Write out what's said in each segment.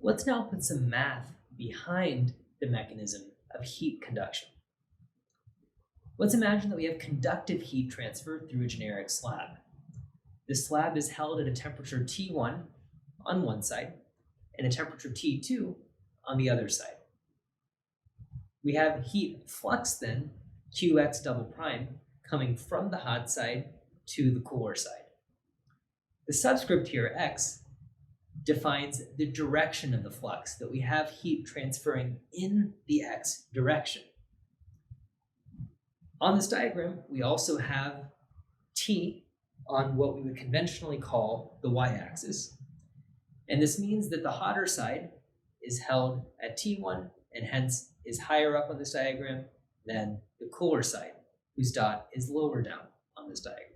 Let's now put some math behind the mechanism of heat conduction. Let's imagine that we have conductive heat transfer through a generic slab. This slab is held at a temperature T1 on one side and a temperature T2 on the other side. We have heat flux then, Qx double prime, coming from the hot side to the cooler side. The subscript here, x, defines the direction of the flux, that we have heat transferring in the x direction. On this diagram, we also have T on what we would conventionally call the y-axis. And this means that the hotter side is held at T1 and hence is higher up on this diagram than the cooler side, whose dot is lower down on this diagram.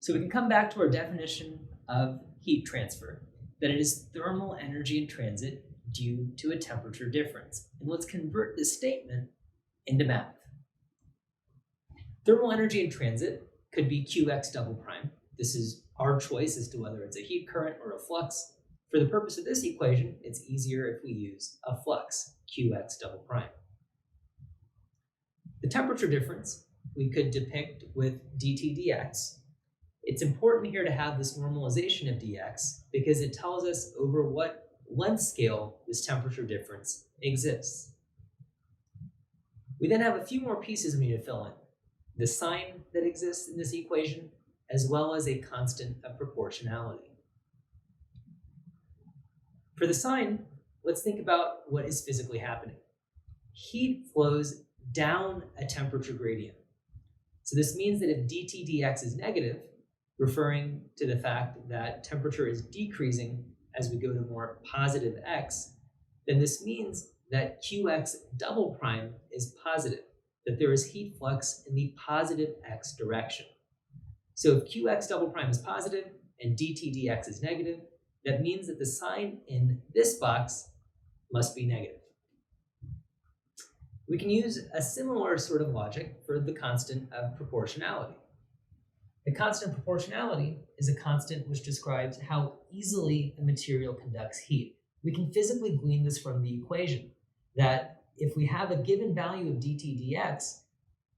So we can come back to our definition of heat transfer, that it is thermal energy in transit due to a temperature difference. And let's convert this statement into math. Thermal energy in transit could be Qx double prime. This is our choice as to whether it's a heat current or a flux. For the purpose of this equation, it's easier if we use a flux, Qx double prime. The temperature difference we could depict with dt dx. It's important here to have this normalization of dx because it tells us over what length scale this temperature difference exists. We then have a few more pieces we need to fill in. The sign that exists in this equation, as well as a constant of proportionality. For the sign, let's think about what is physically happening. Heat flows down a temperature gradient. So this means that if dt dx is negative, referring to the fact that temperature is decreasing as we go to more positive x, then this means that Qx double prime is positive, that there is heat flux in the positive x direction. So if Qx double prime is positive and dt dx is negative, that means that the sign in this box must be negative. We can use a similar sort of logic for the constant of proportionality. The constant of proportionality is a constant which describes how easily a material conducts heat. We can physically glean this from the equation, that if we have a given value of dt dx,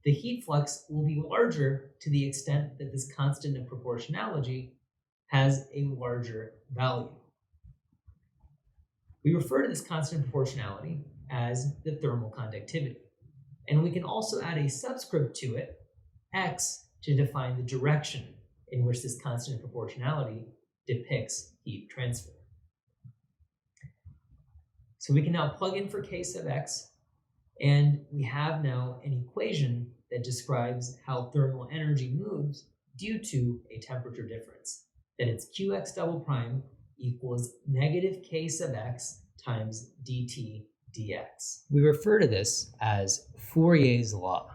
the heat flux will be larger to the extent that this constant of proportionality has a larger value. We refer to this constant of proportionality as the thermal conductivity. And we can also add a subscript to it, x, to define the direction in which this constant of proportionality depicts heat transfer. So we can now plug in for k sub x, and we have now an equation that describes how thermal energy moves due to a temperature difference, that it's Qx double prime equals negative k sub x times dt dx. We refer to this as Fourier's law.